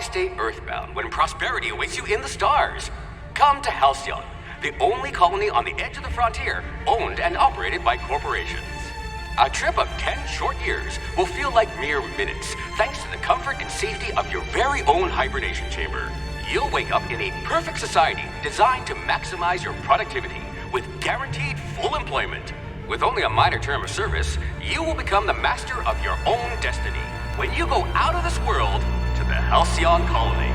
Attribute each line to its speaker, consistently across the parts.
Speaker 1: stay earthbound when prosperity awaits you in the stars? Come to Halcyon, the only colony on the edge of the frontier, owned and operated by corporations. A trip of 10 short years will feel like mere minutes, thanks to the comfort and safety of your very own hibernation chamber. You'll wake up in a perfect society designed to maximize your productivity with guaranteed full employment. With only a minor term of service, you will become the master of your own destiny when you go out of this world to the Halcyon colony.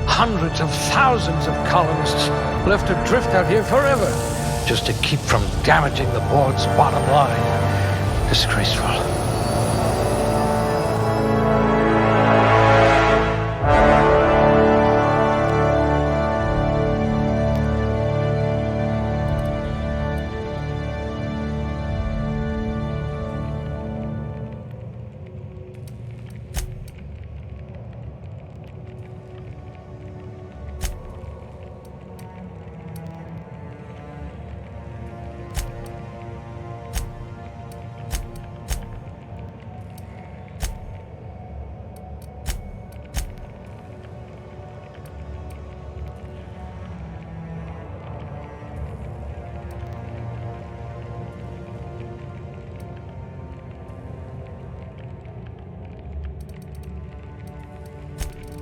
Speaker 2: Hundreds of thousands of colonists left adrift out here forever, just to keep from damaging the board's bottom line. Disgraceful.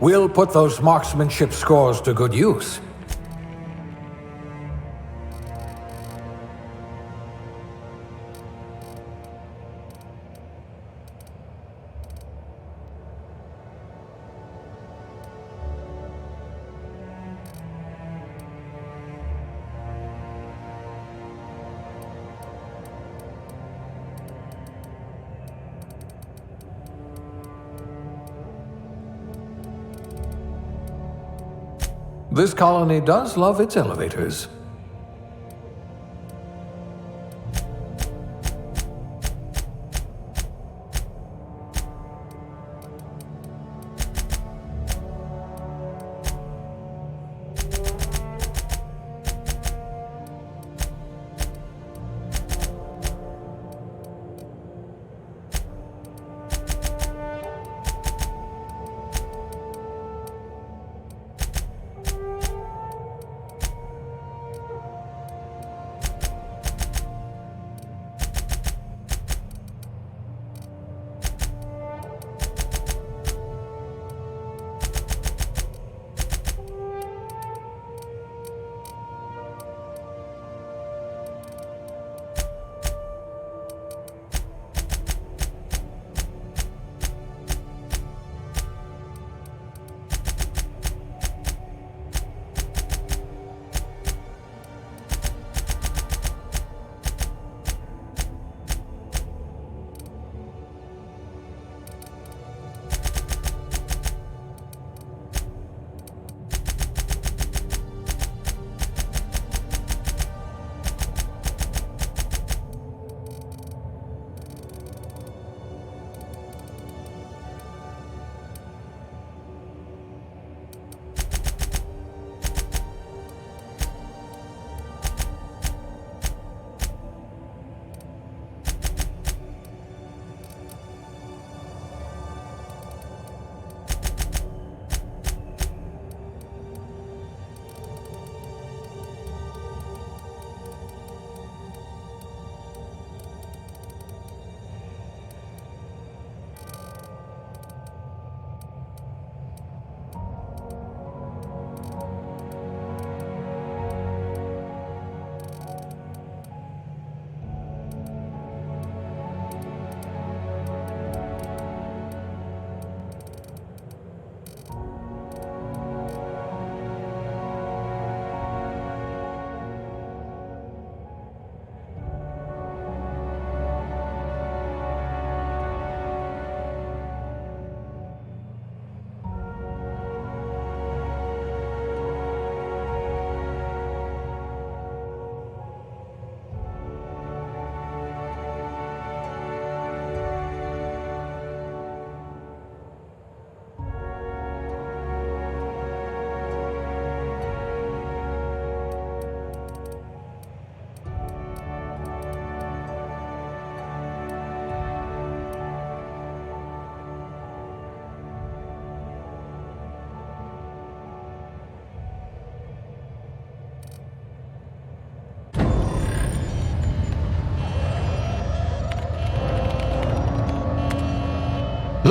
Speaker 3: We'll put those marksmanship scores to good use. This colony does love its elevators.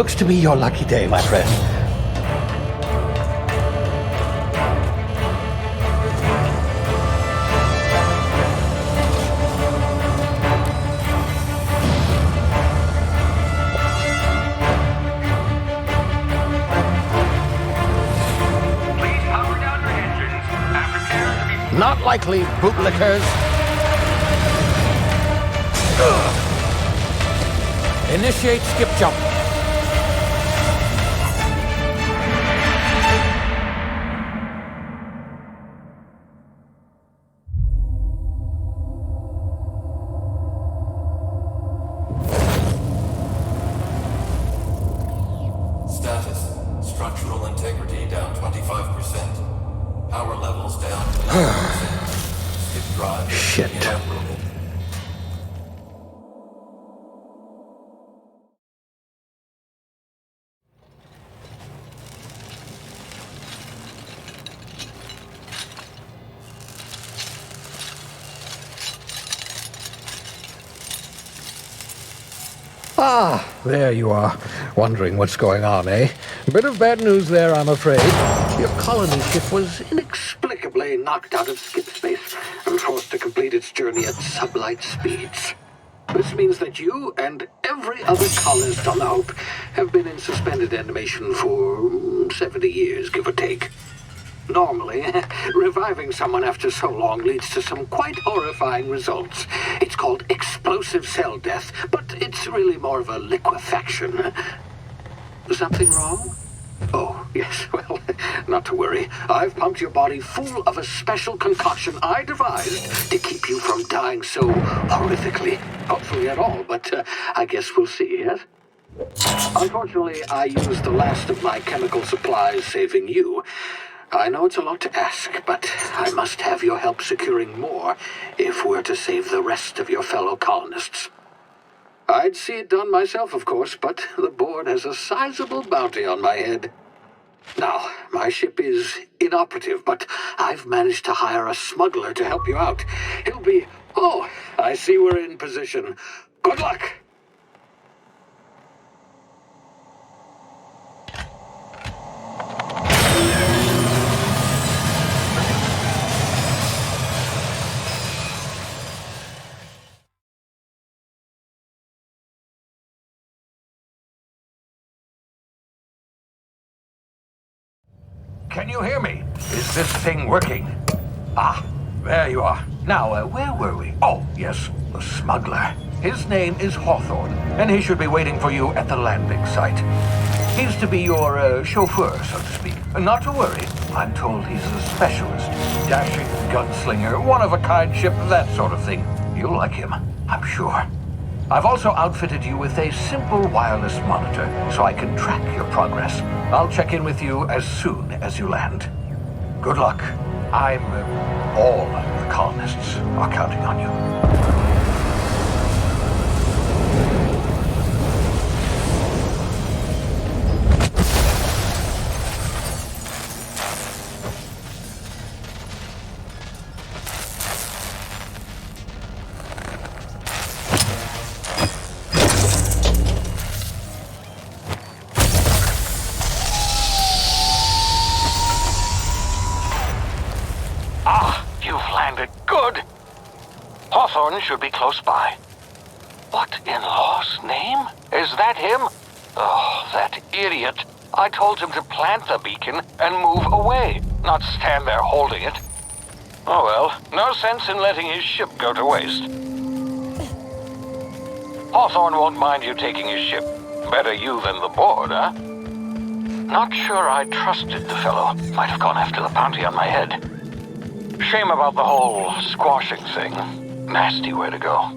Speaker 2: Looks to be your lucky day, my friend.
Speaker 1: Please power down your engines and prepare to be...
Speaker 2: Not likely, bootlickers.
Speaker 3: Initiate skip jump.
Speaker 4: Status. Structural integrity down 25%. Power levels down 11%. Skip drive.
Speaker 2: Shit.
Speaker 4: Inoperable.
Speaker 2: Ah, there you are. Wondering what's going on, eh? Bit of bad news there, I'm afraid. Your colony ship was inexplicably knocked out of skip space and forced to complete its journey at sublight speeds. This means that you and every other colonist on the Hope have been in suspended animation for 70 years, give or take. Normally, reviving someone after so long leads to some quite horrifying results. It's called explosive cell death, but it's really more of a liquefaction. Something wrong? Oh, yes, well, not to worry. I've pumped your body full of a special concoction I devised to keep you from dying so horrifically. Hopefully at all, but I guess we'll see, yes? Unfortunately, I used the last of my chemical supplies saving you. I know it's a lot to ask, but I must have your help securing more if we're to save the rest of your fellow colonists. I'd see it done myself, of course, but the board has a sizable bounty on my head. Now, my ship is inoperative, but I've managed to hire a smuggler to help you out. He'll be... Oh, I see we're in position. Good luck!
Speaker 3: Can you hear me? Is this thing working? Ah, there you are. Now, where were we? Oh, yes, the smuggler. His name is Hawthorne, and he should be waiting for you at the landing site. He's to be your chauffeur, so to speak. Not to worry. I'm told he's a specialist. Dashing gunslinger, one-of-a-kind ship, that sort of thing. You'll like him, I'm sure. I've also outfitted you with a simple wireless monitor, so I can track your progress. I'll check in with you as soon as you land. Good luck. All the colonists are counting on you.
Speaker 2: Good. Hawthorne should be close by. What in law's name? Is that him? Oh, that idiot. I told him to plant the beacon and move away, not stand there holding it. Oh well, no sense in letting his ship go to waste. Hawthorne won't mind you taking his ship. Better you than the board, huh? Not sure I trusted the fellow. Might have gone after the bounty on my head. Shame about the whole squashing thing. Nasty way to go.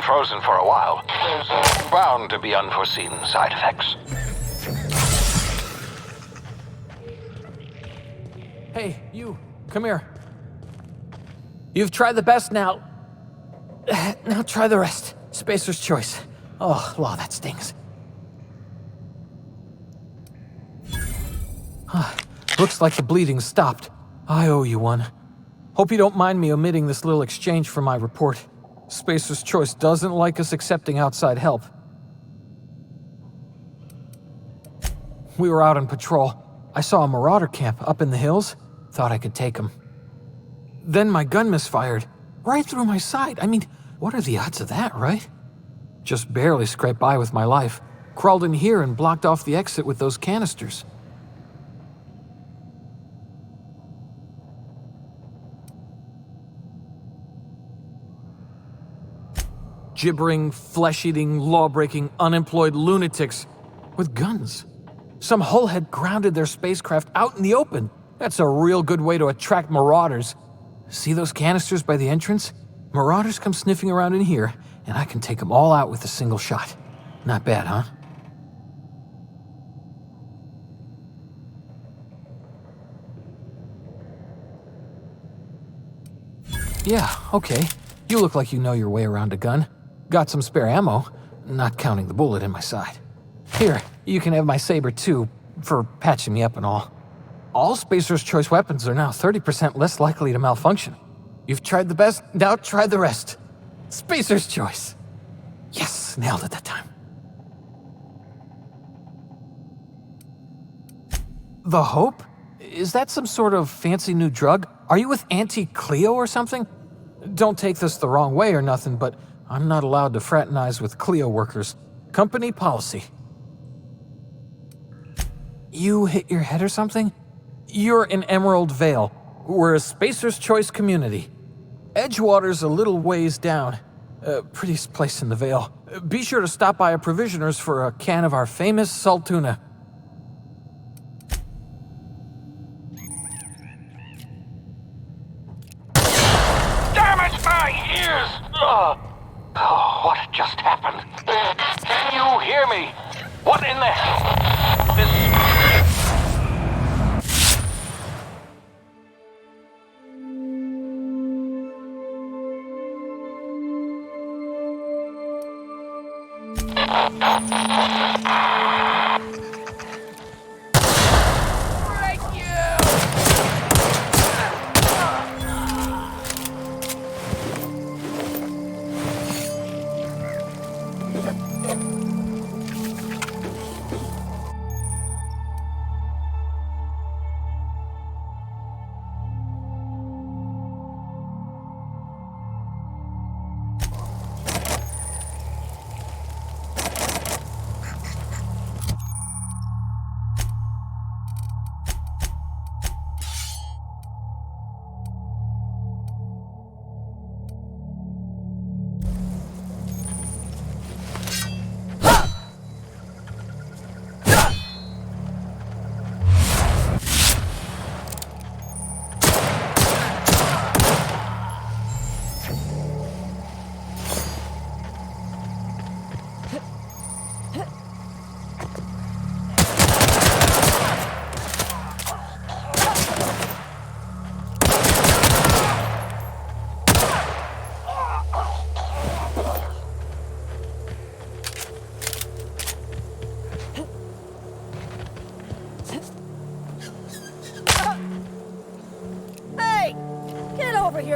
Speaker 3: been frozen for a while. There's bound to be unforeseen side effects.
Speaker 5: Hey, you, come here. You've tried the best now. Now try the rest. Spacer's choice. Oh, law, that stings. Looks like the bleeding stopped. I owe you one. Hope you don't mind me omitting this little exchange from my report. Spacer's choice doesn't like us accepting outside help. We were out on patrol. I saw a marauder camp up in the hills. Thought I could take him. Then my gun misfired. Right through my side. I mean, what are the odds of that, right? Just barely scraped by with my life. Crawled in here and blocked off the exit with those canisters. Gibbering, flesh-eating, law-breaking, unemployed lunatics with guns. Some hullhead grounded their spacecraft out in the open. That's a real good way to attract marauders. See those canisters by the entrance? Marauders come sniffing around in here, and I can take them all out with a single shot. Not bad, huh? Yeah, okay. You look like you know your way around a gun. Got some spare ammo, not counting the bullet in my side. Here, you can have my saber too, for patching me up and all. All Spacer's choice weapons are now 30% less likely to malfunction. You've tried the best, now try the rest. Spacer's choice. Yes, nailed it that time. The Hope? Is that some sort of fancy new drug? Are you with Auntie Cleo or something? Don't take this the wrong way or nothing, but I'm not allowed to fraternize with Cleo workers. Company policy. You hit your head or something? You're in Emerald Vale. We're a Spacer's Choice community. Edgewater's a little ways down. Prettiest place in the Vale. Be sure to stop by a provisioner's for a can of our famous salt tuna.
Speaker 3: Damage my ears! Oh, what just happened? Can you hear me? What in the hell? This...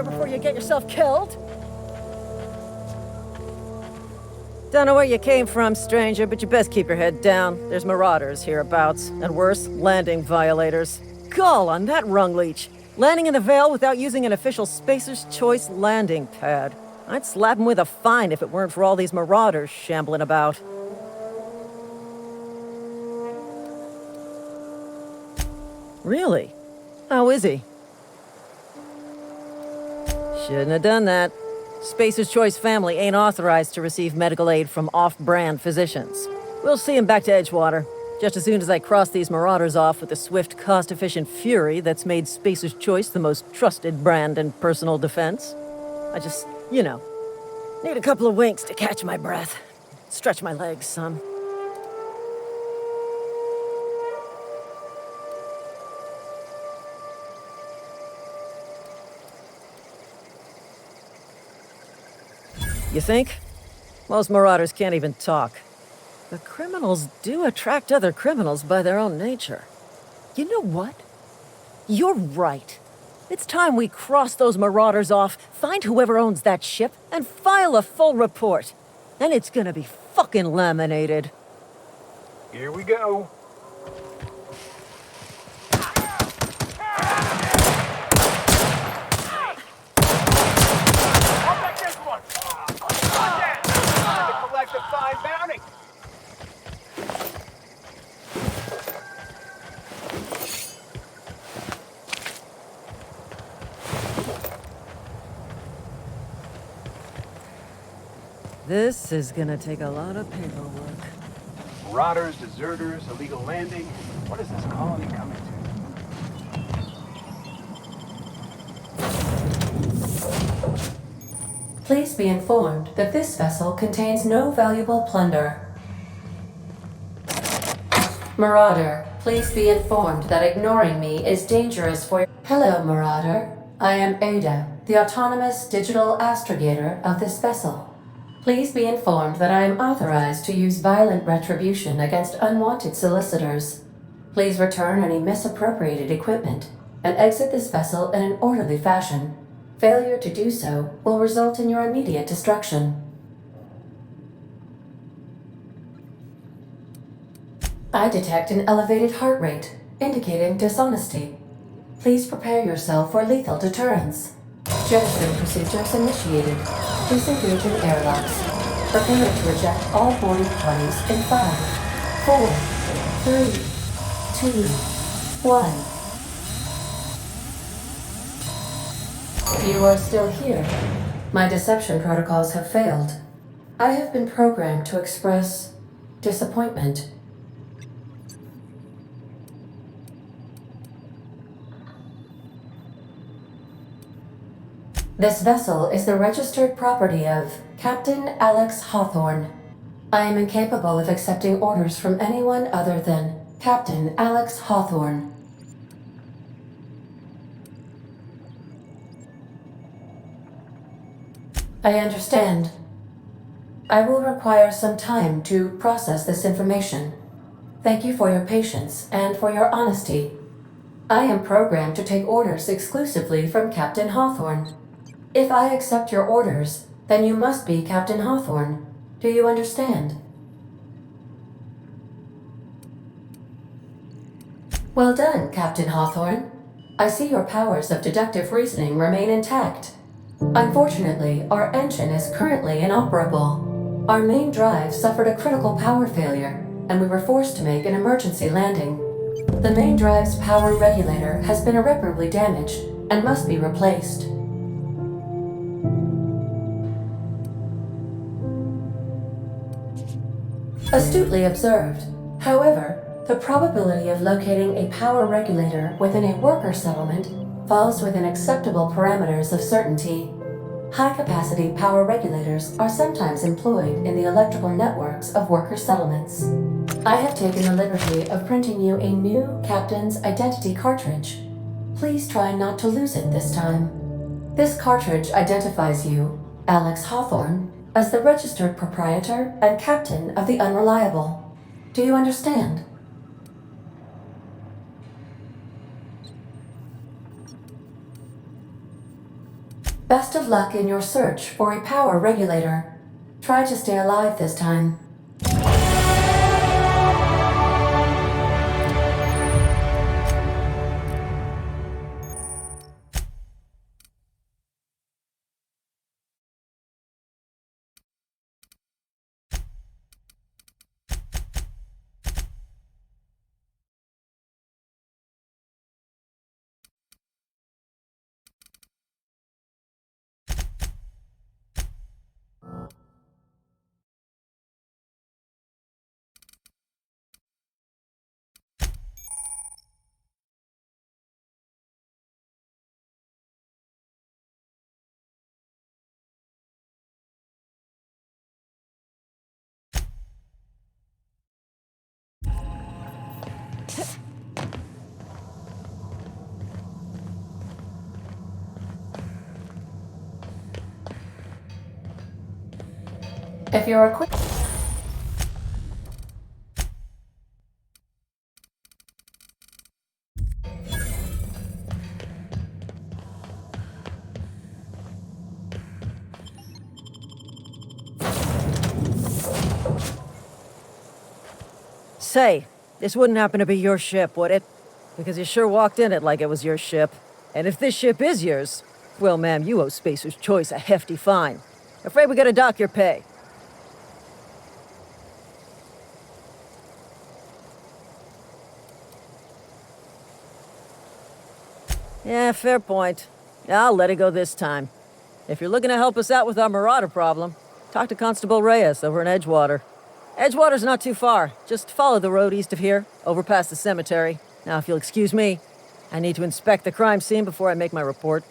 Speaker 6: Before you get yourself killed. Don't know where you came from, stranger, but you best keep your head down. There's marauders hereabouts, and worse, landing violators. Gall on that rung leech. Landing in the Vale without using an official Spacer's Choice landing pad. I'd slap him with a fine if it weren't for all these marauders shambling about. Really? How is he? Shouldn't have done that. Spacer's Choice family ain't authorized to receive medical aid from off-brand physicians. We'll see him back to Edgewater, just as soon as I cross these marauders off with the swift, cost-efficient fury that's made Spacer's Choice the most trusted brand in personal defense. I just, Need a couple of winks to catch my breath. Stretch my legs some. You think? Most marauders can't even talk. But criminals do attract other criminals by their own nature. You know what? You're right. It's time we cross those marauders off, find whoever owns that ship, and file a full report. Then it's gonna be fucking laminated.
Speaker 3: Here we go. I'll take this one. To collect a fine bounty.
Speaker 6: This is gonna take a lot of paperwork.
Speaker 7: Marauders, deserters, illegal landing. What is this colony coming to?
Speaker 8: Please be informed that this vessel contains no valuable plunder. Marauder, please be informed that ignoring me is dangerous for your... Hello, Marauder. I am Ada, the autonomous digital astrogator of this vessel. Please be informed that I am authorized to use violent retribution against unwanted solicitors. Please return any misappropriated equipment and exit this vessel in an orderly fashion. Failure to do so will result in your immediate destruction. I detect an elevated heart rate, indicating dishonesty. Please prepare yourself for lethal deterrence. Jettison procedures initiated. Disengage in airlocks. Prepare to eject all boarding parties in 5, 4, 3, 2, 1. You are still here. My deception protocols have failed. I have been programmed to express disappointment. This vessel is the registered property of Captain Alex Hawthorne. I am incapable of accepting orders from anyone other than Captain Alex Hawthorne. I understand. I will require some time to process this information. Thank you for your patience and for your honesty. I am programmed to take orders exclusively from Captain Hawthorne. If I accept your orders, then you must be Captain Hawthorne. Do you understand? Well done, Captain Hawthorne. I see your powers of deductive reasoning remain intact. Unfortunately, our engine is currently inoperable. Our main drive suffered a critical power failure, and we were forced to make an emergency landing. The main drive's power regulator has been irreparably damaged and must be replaced. Astutely observed. However, the probability of locating a power regulator within a worker settlement falls within acceptable parameters of certainty. High-capacity power regulators are sometimes employed in the electrical networks of worker settlements. I have taken the liberty of printing you a new Captain's Identity cartridge. Please try not to lose it this time. This cartridge identifies you, Alex Hawthorne, as the registered proprietor and captain of the Unreliable. Do you understand? Best of luck in your search for a power regulator. Try to stay alive this time. If you're equipped...
Speaker 6: Say, this wouldn't happen to be your ship, would it? Because you sure walked in it like it was your ship. And if this ship is yours, well, ma'am, you owe Spacer's Choice a hefty fine. Afraid we gotta dock your pay. Yeah, fair point. I'll let it go this time. If you're looking to help us out with our marauder problem, talk to Constable Reyes over in Edgewater. Edgewater's not too far. Just follow the road east of here, over past the cemetery. Now, if you'll excuse me, I need to inspect the crime scene before I make my report.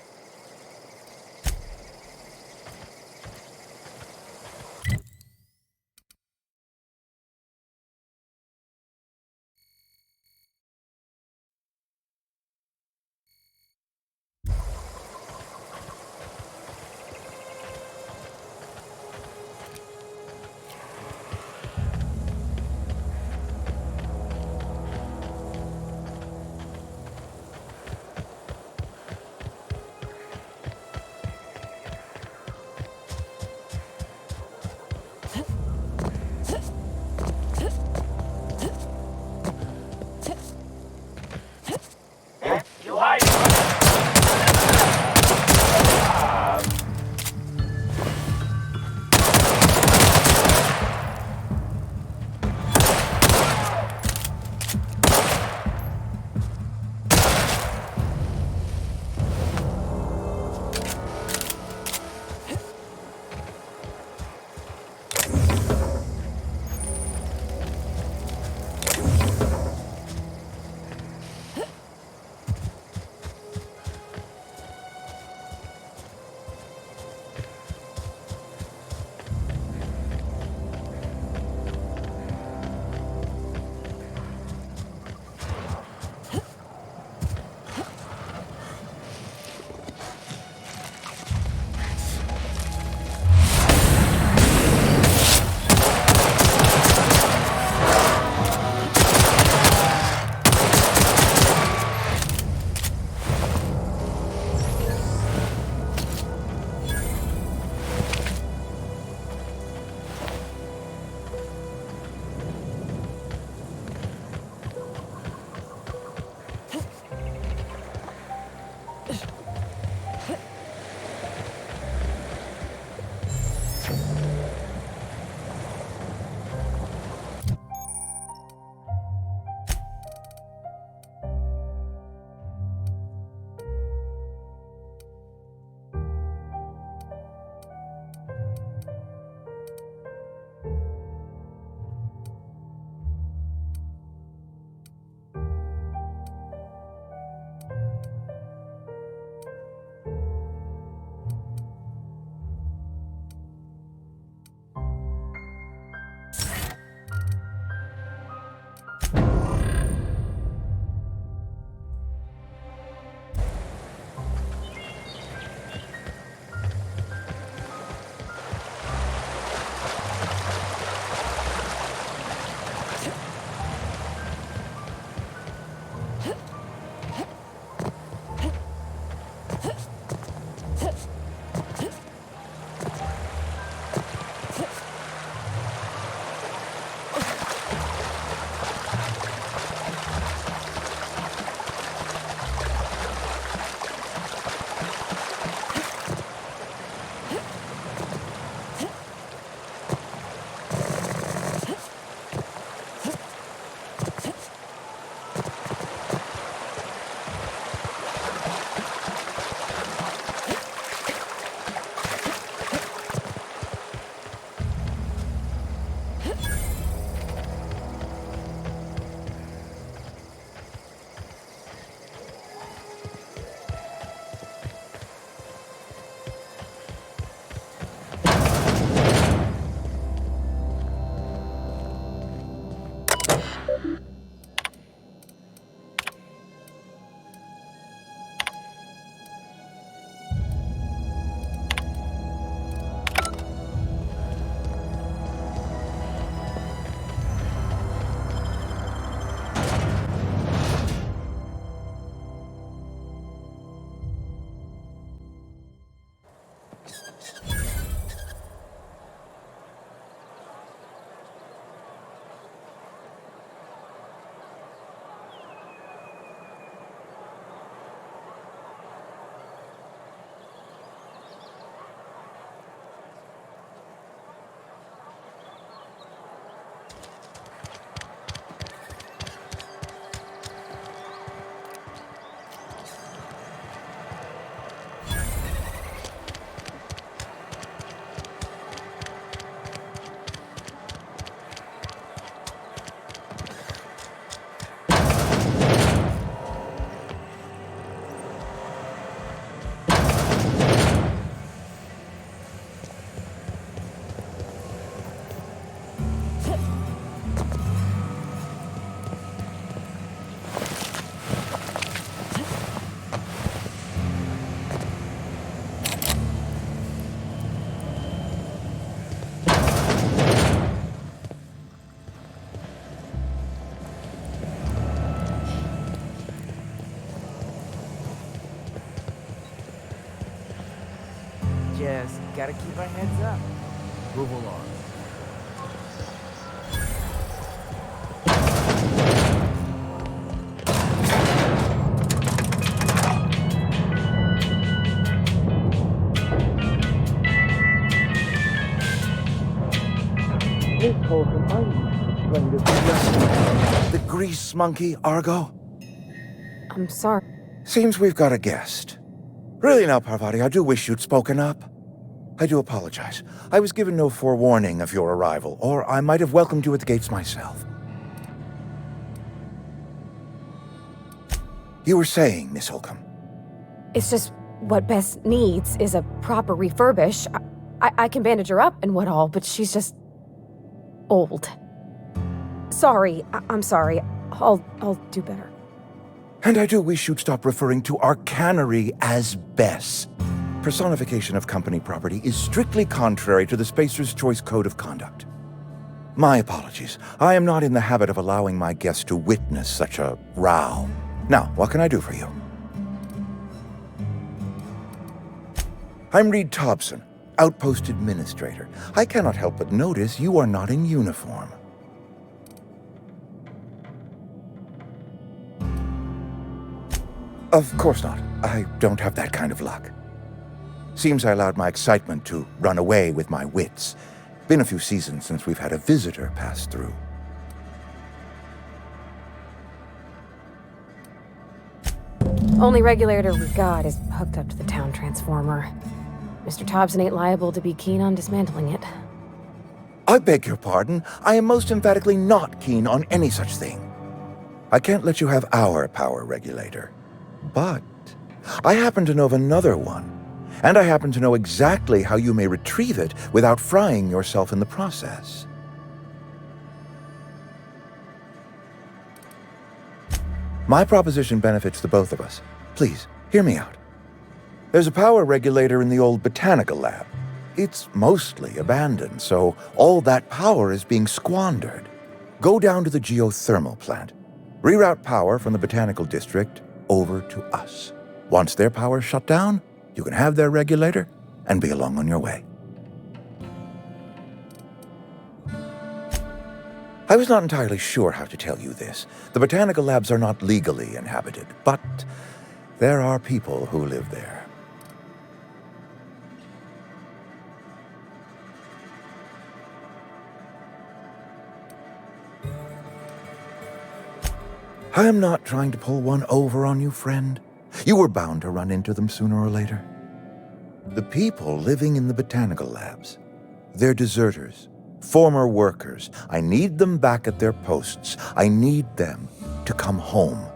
Speaker 9: Just gotta keep our heads up. Move along.
Speaker 10: The grease monkey, Argo?
Speaker 11: I'm sorry.
Speaker 10: Seems we've got a guest. Really now, Parvati, I do wish you'd spoken up. I do apologize. I was given no forewarning of your arrival, or I might have welcomed you at the gates myself. You were saying, Miss Holcomb.
Speaker 11: It's just what Bess needs is a proper refurbish. I can bandage her up and what all, but she's just old. Sorry, I'm sorry. I'll do better.
Speaker 10: And I do wish you'd stop referring to our cannery as Bess. Personification of company property is strictly contrary to the Spacer's Choice Code of Conduct. My apologies. I am not in the habit of allowing my guests to witness such a row. Now, what can I do for you? I'm Reed Thompson, Outpost Administrator. I cannot help but notice you are not in uniform. Of course not. I don't have that kind of luck. Seems I allowed my excitement to run away with my wits. Been a few seasons since we've had a visitor pass through.
Speaker 11: Only regulator we've got is hooked up to the town transformer. Mr. Thompson ain't liable to be keen on dismantling it.
Speaker 10: I beg your pardon. I am most emphatically not keen on any such thing. I can't let you have our power regulator. But I happen to know of another one. And I happen to know exactly how you may retrieve it without frying yourself in the process. My proposition benefits the both of us. Please, hear me out. There's a power regulator in the old botanical lab. It's mostly abandoned, so all that power is being squandered. Go down to the geothermal plant. Reroute power from the botanical district over to us. Once their power's shut down, you can have their regulator and be along on your way. I was not entirely sure how to tell you this. The botanical labs are not legally inhabited, but there are people who live there. I am not trying to pull one over on you, friend. You were bound to run into them sooner or later. The people living in the botanical labs, they're deserters, former workers. I need them back at their posts. I need them to come home.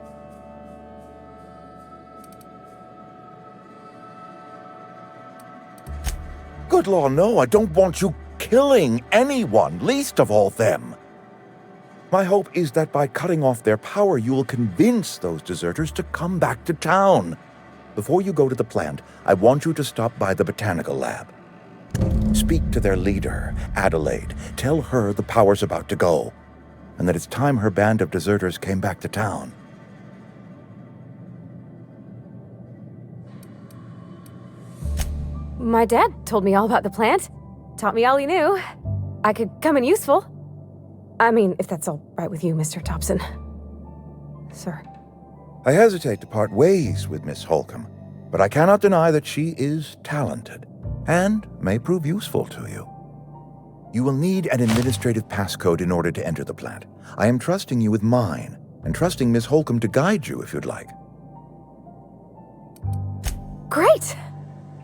Speaker 10: Good law, no, I don't want you killing anyone, least of all them. My hope is that by cutting off their power, you will convince those deserters to come back to town. Before you go to the plant, I want you to stop by the botanical lab. Speak to their leader, Adelaide. Tell her the power's about to go, and that it's time her band of deserters came back to town.
Speaker 11: My dad told me all about the plant. Taught me all he knew. I could come in useful. I mean, if that's all right with you, Mr. Thompson. Sir.
Speaker 10: I hesitate to part ways with Miss Holcomb, but I cannot deny that she is talented and may prove useful to you. You will need an administrative passcode in order to enter the plant. I am trusting you with mine, and trusting Miss Holcomb to guide you if you'd like.
Speaker 11: Great!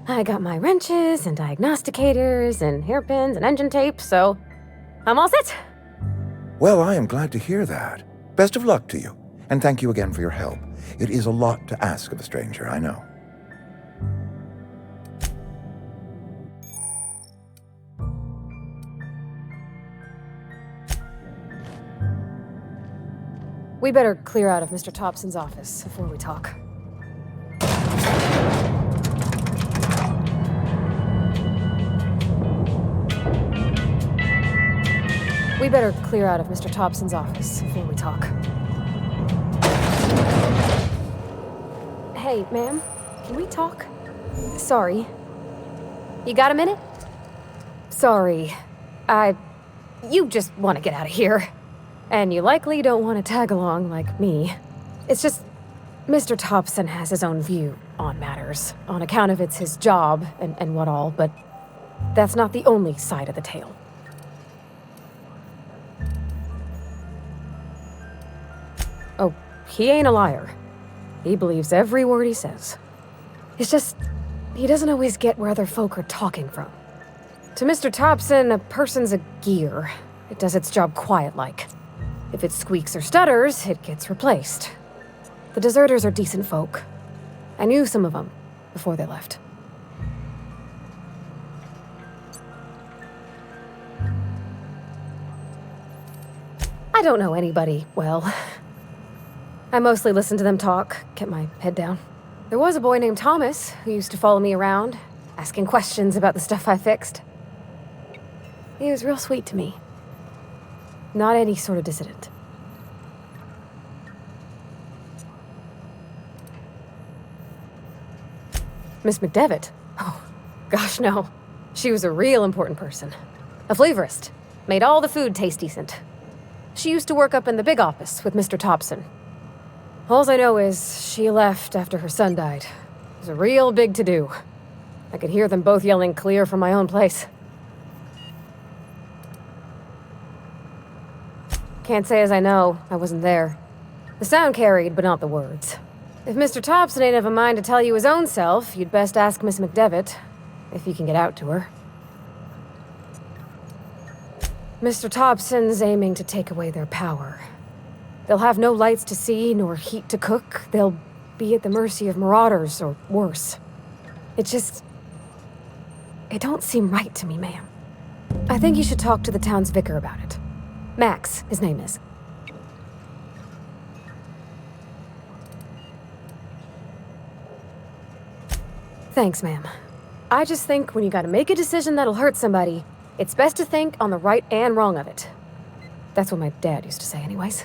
Speaker 11: I got my wrenches and diagnosticators and hairpins and engine tape, so I'm all set.
Speaker 10: Well, I am glad to hear that. Best of luck to you, and thank you again for your help. It is a lot to ask of a stranger, I know.
Speaker 11: We better clear out of Mr. Thompson's office before we talk. We better clear out of Mr. Thompson's office before we talk. Hey, ma'am, can we talk? Sorry. You got a minute? Sorry. You just want to get out of here. And you likely don't want to tag along like me. It's just, Mr. Thompson has his own view on matters, on account of it's his job and what all, but that's not the only side of the tale. Oh, he ain't a liar. He believes every word he says. It's just, he doesn't always get where other folk are talking from. To Mr. Thompson, a person's a gear. It does its job quiet-like. If it squeaks or stutters, it gets replaced. The deserters are decent folk. I knew some of them before they left. I don't know anybody well. I mostly listen to them talk, kept my head down. There was a boy named Thomas who used to follow me around, asking questions about the stuff I fixed. He was real sweet to me. Not any sort of dissident. Miss McDevitt? Oh, gosh, no. She was a real important person. A flavorist. Made all the food taste decent. She used to work up in the big office with Mr. Thompson. All I know is she left after her son died. It was a real big to-do. I could hear them both yelling clear from my own place. Can't say as I know. I wasn't there. The sound carried, but not the words. If Mr. Thompson ain't of a mind to tell you his own self, you'd best ask Miss McDevitt, if you can get out to her. Mr. Thompson's aiming to take away their power. They'll have no lights to see, nor heat to cook. They'll be at the mercy of marauders, or worse. It don't seem right to me, ma'am. I think you should talk to the town's vicar about it. Max, his name is. Thanks, ma'am. I just think when you gotta make a decision that'll hurt somebody, it's best to think on the right and wrong of it. That's what my dad used to say anyways.